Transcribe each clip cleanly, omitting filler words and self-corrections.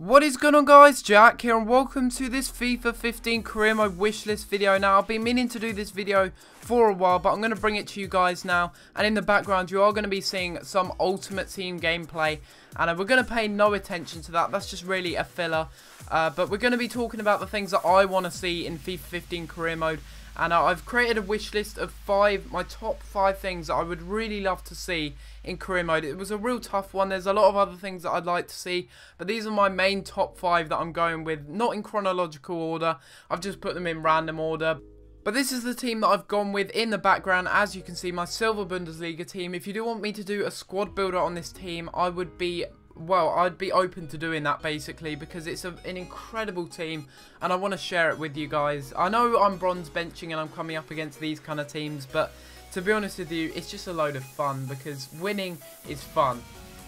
What is going on, guys? Jack here and welcome to this FIFA 15 career mode wishlist video. Now, I've been meaning to do this video for a while, but I'm going to bring it to you guys now. And in the background, you are going to be seeing some Ultimate Team gameplay. And we're going to pay no attention to that. That's just really a filler. But we're going to be talking about the things that I want to see in FIFA 15 career mode. And I've created a wish list of my top 5 things that I would really love to see in career mode. It was a real tough one. There's a lot of other things that I'd like to see, but these are my main top 5 that I'm going with, not in chronological order. I've just put them in random order. But this is the team that I've gone with in the background. As you can see, my Silver Bundesliga team. If you do want me to do a squad builder on this team, I'd be open to doing that, basically, because it's an incredible team and I want to share it with you guys. I know I'm bronze benching and I'm coming up against these kind of teams, but to be honest with you, it's just a load of fun because winning is fun.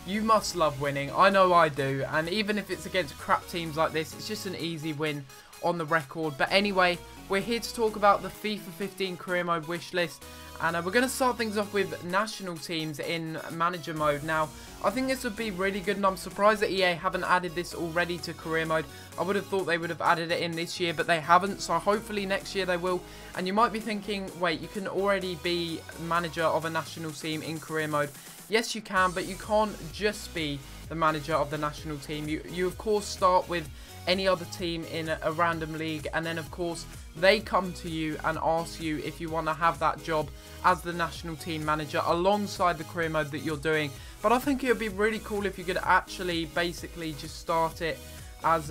You must love winning. I know I do, and even if it's against crap teams like this, it's just an easy win on the record. But anyway, we're here to talk about the FIFA 15 career mode wish list. And we're going to start things off with national teams in manager mode. Now, I think this would be really good, and I'm surprised that EA haven't added this already to career mode. I would have thought they would have added it in this year, but they haven't, so hopefully next year they will. And you might be thinking, wait, you can already be manager of a national team in career mode. Yes, you can, but you can't just be the manager of the national team. You of course start with any other team in a random league, and then of course they come to you and ask you if you want to have that job as the national team manager alongside the career mode that you're doing. But I think it would be really cool if you could actually basically just start it as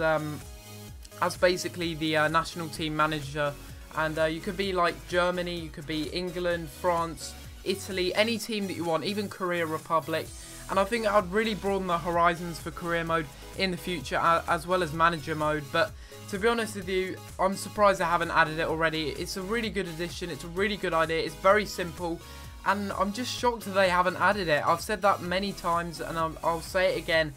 basically the national team manager, and you could be like Germany, you could be England, France, Italy, any team that you want, even Korea Republic. And I think that would really broaden the horizons for career mode in the future, as well as manager mode. But to be honest with you, I'm surprised I haven't added it already. It's a really good addition, it's a really good idea, it's very simple, and I'm just shocked that they haven't added it. I've said that many times and I'll say it again,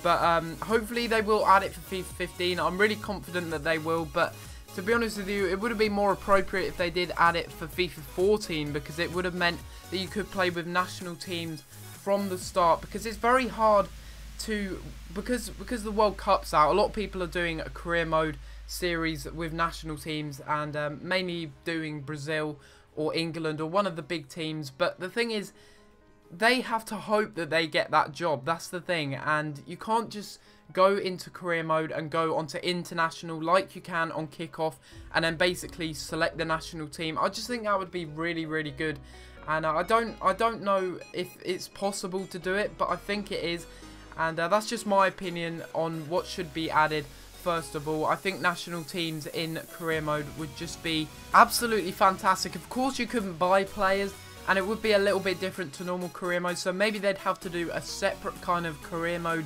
but hopefully they will add it for FIFA 15. I'm really confident that they will, but to be honest with you, it would have been more appropriate if they did add it for FIFA 14, because it would have meant that you could play with national teams from the start, because it's very hard to, because the World Cup's out, a lot of people are doing a career mode series with national teams, and mainly doing Brazil or England or one of the big teams. But the thing is, they have to hope that they get that job. That's the thing, and you can't just go into career mode and go onto international like you can on kickoff and then basically select the national team. I just think that would be really, really good, and I don't know if it's possible to do it, but I think it is. And that's just my opinion on what should be added. First of all, I think national teams in career mode would just be absolutely fantastic. Of course, you couldn't buy players, and it would be a little bit different to normal career mode. So maybe they'd have to do a separate kind of career mode,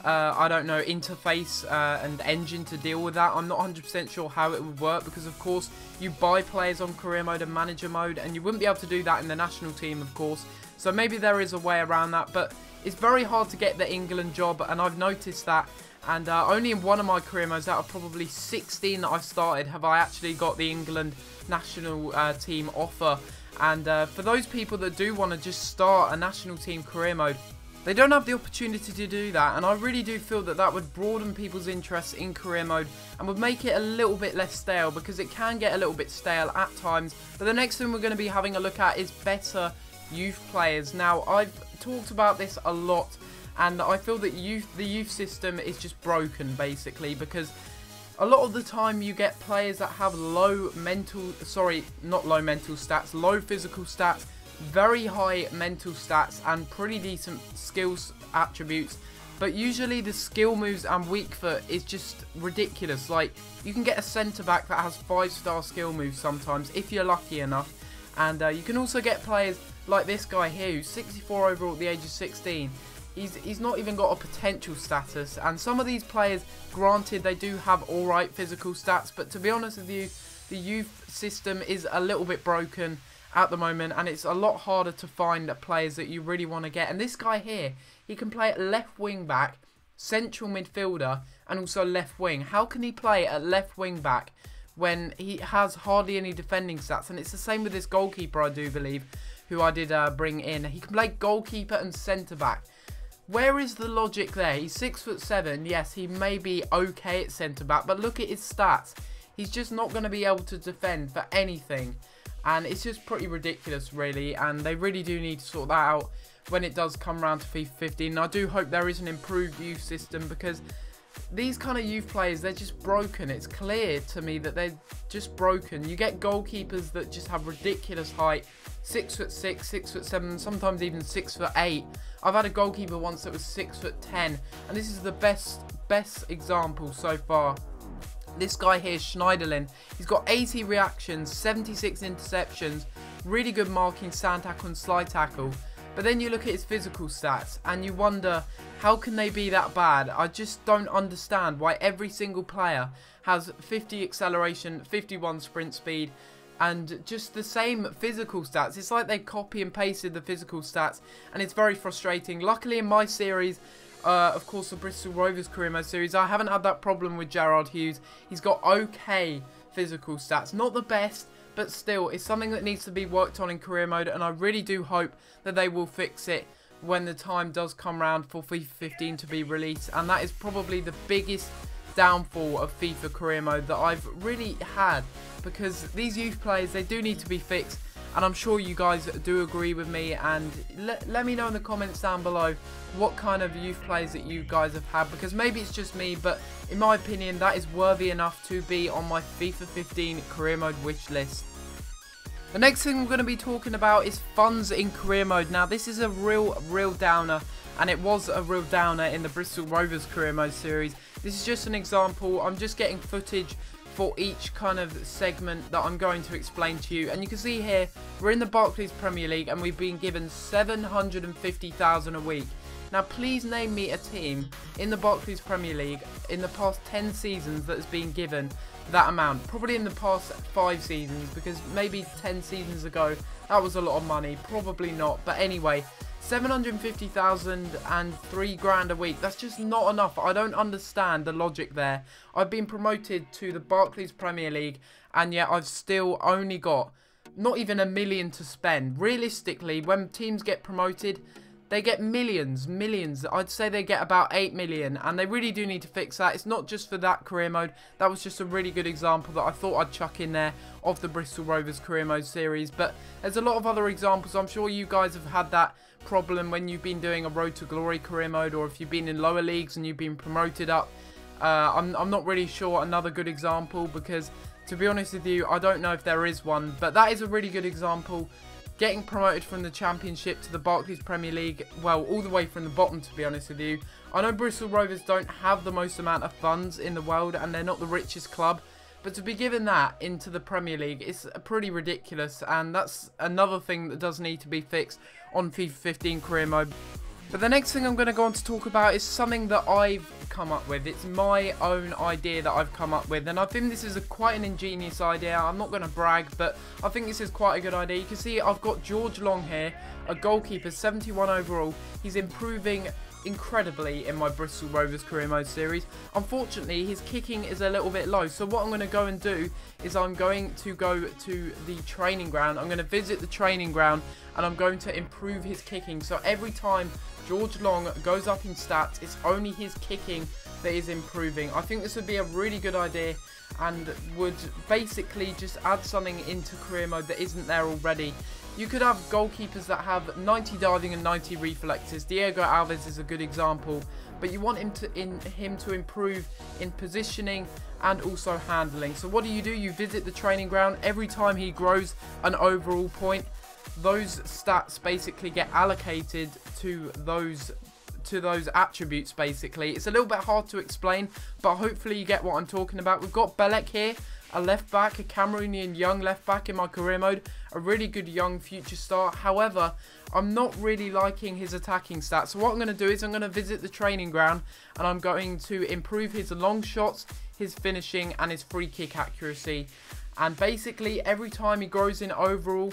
I don't know, interface and engine to deal with that. I'm not 100% sure how it would work, because of course you buy players on career mode and manager mode, and you wouldn't be able to do that in the national team, of course. So maybe there is a way around that, but it's very hard to get the England job, and I've noticed that. And only in one of my career modes, out of probably 16 that I've started, have I actually got the England national team offer. And for those people that do want to just start a national team career mode, they don't have the opportunity to do that, and I really do feel that that would broaden people's interests in career mode and would make it a little bit less stale, because it can get a little bit stale at times. But the next thing we're going to be having a look at is better youth players. Now, I've talked about this a lot, and I feel that the youth system is just broken, basically, because a lot of the time you get players that have low physical stats, very high mental stats, and pretty decent skills attributes, but usually the skill moves and weak foot is just ridiculous. Like, you can get a centre back that has 5-star skill moves sometimes if you're lucky enough, and you can also get players like this guy here who's 64 overall at the age of 16. He's not even got a potential status, and some of these players, granted, they do have alright physical stats, but to be honest with you, the youth system is a little bit broken at the moment, and it's a lot harder to find players that you really want to get. And this guy here, he can play at left wing back, central midfielder, and also left wing. How can he play at left wing back when he has hardly any defending stats? And it's the same with this goalkeeper, I do believe, who I did bring in. He can play goalkeeper and centre back. Where is the logic there? He's 6'7". Yes, he may be okay at centre-back, but look at his stats. He's just not going to be able to defend for anything. And it's just pretty ridiculous, really. And they really do need to sort that out when it does come around to FIFA 15. And I do hope there is an improved youth system, because these kind of youth players, they're just broken. It's clear to me that they're just broken. You get goalkeepers that just have ridiculous height. 6'6", 6'7", sometimes even 6'8". I've had a goalkeeper once that was 6'10", and this is the best example so far. This guy here, Schneiderlin, he's got 80 reactions, 76 interceptions, really good marking, sand tackle and slide tackle. But then you look at his physical stats and you wonder, how can they be that bad? I just don't understand why every single player has 50 acceleration, 51 sprint speed, and just the same physical stats. It's like they copy and pasted the physical stats, and it's very frustrating. Luckily in my series, of course the Bristol Rovers career mode series, I haven't had that problem with Gerard Hughes. He's got okay physical stats, not the best, but still it's something that needs to be worked on in career mode, and I really do hope that they will fix it when the time does come round for FIFA 15 to be released. And that is probably the biggest downfall of FIFA career mode that I've really had, because these youth players, they do need to be fixed, and I'm sure you guys do agree with me. And let me know in the comments down below what kind of youth players that you guys have had, because maybe it's just me, but in my opinion that is worthy enough to be on my FIFA 15 career mode wish list. The next thing we're going to be talking about is funds in career mode. Now this is a real downer, and it was a real downer in the Bristol Rovers career mode series. This is just an example. I'm just getting footage for each kind of segment that I'm going to explain to you. And you can see here, we're in the Barclays Premier League and we've been given 750,000 a week. Now please name me a team in the Barclays Premier League in the past 10 seasons that has been given that amount. Probably in the past 5 seasons, because maybe 10 seasons ago that was a lot of money. Probably not, but anyway, 750,000 and £3 a week, that's just not enough. I don't understand the logic there. I've been promoted to the Barclays Premier League, and yet I've still only got not even £1 million to spend. Realistically, when teams get promoted, they get millions. I'd say they get about 8 million, and they really do need to fix that. It's not just for that career mode. That was just a really good example that I thought I'd chuck in there of the Bristol Rovers career mode series. But there's a lot of other examples. I'm sure you guys have had that problem when you've been doing a Road to Glory career mode, or if you've been in lower leagues and you've been promoted up. I'm not really sure another good example, because to be honest with you, I don't know if there is one, but that is a really good example. Getting promoted from the Championship to the Barclays Premier League, well, all the way from the bottom, to be honest with you. I know Bristol Rovers don't have the most amount of funds in the world, and they're not the richest club, but to be given that into the Premier League, it's pretty ridiculous, and that's another thing that does need to be fixed on FIFA 15 career mode. But the next thing I'm going to go on to talk about is something that I've come up with. It's my own idea that I've come up with, and I think this is quite an ingenious idea. I'm not going to brag, but I think this is quite a good idea. You can see I've got George Long here, a goalkeeper, 71 overall. He's improving incredibly in my Bristol Rovers career mode series. Unfortunately, his kicking is a little bit low, so what I'm going to go and do is I'm going to go to the training ground. I'm going to visit the training ground, and I'm going to improve his kicking. So every time George Long goes up in stats, it's only his kicking that is improving. I think this would be a really good idea, and would basically just add something into career mode that isn't there already. You could have goalkeepers that have 90 diving and 90 reflexes. Diego Alves is a good example, but you want him to improve in positioning and also handling. So what do? You visit the training ground. Every time he grows an overall point, those stats basically get allocated to those attributes. Basically, it's a little bit hard to explain, but hopefully you get what I'm talking about. We've got Belek here, a left back, a Cameroonian young left back in my career mode, a really good young future star. However, I'm not really liking his attacking stats. So what I'm going to do is I'm going to visit the training ground, and I'm going to improve his long shots, his finishing and his free kick accuracy. And basically every time he grows in overall,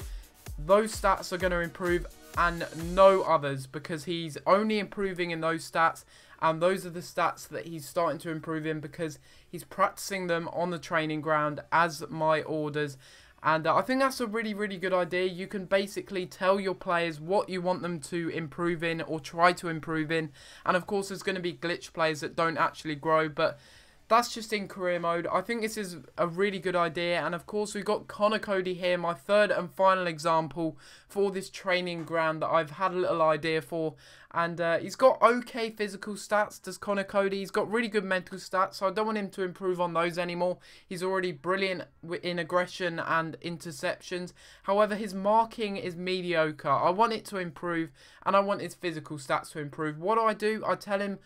those stats are going to improve and no others, because he's only improving in those stats, and those are the stats that he's starting to improve in because he's practicing them on the training ground as my orders. And I think that's a really good idea. You can basically tell your players what you want them to improve in or try to improve in. And of course, there's going to be glitch players that don't actually grow, but that's just in career mode. I think this is a really good idea. And of course, we've got Connor Cody here, my third and final example for this training ground that I've had a little idea for. And he's got okay physical stats, does Connor Cody. He's got really good mental stats, so I don't want him to improve on those anymore. He's already brilliant in aggression and interceptions. However, his marking is mediocre. I want it to improve, and I want his physical stats to improve. What do? I tell him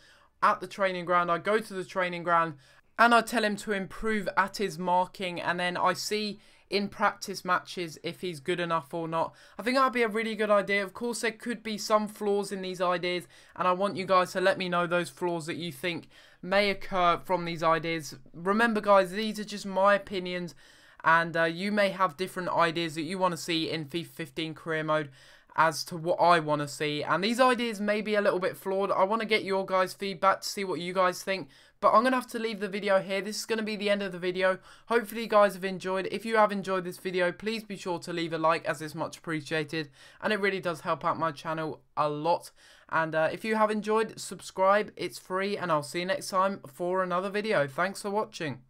at the training ground, I go to the training ground, and I tell him to improve at his marking, and then I see in practice matches if he's good enough or not. I think that would be a really good idea. Of course, there could be some flaws in these ideas, and I want you guys to let me know those flaws that you think may occur from these ideas. Remember, guys, these are just my opinions, and you may have different ideas that you want to see in FIFA 15 career mode as to what I want to see, and these ideas may be a little bit flawed. I want to get your guys' feedback to see what you guys think, but I'm going to have to leave the video here. This is going to be the end of the video. Hopefully you guys have enjoyed. If you have enjoyed this video, please be sure to leave a like, as it's much appreciated, and it really does help out my channel a lot. And if you have enjoyed, subscribe, it's free, and I'll see you next time for another video. Thanks for watching.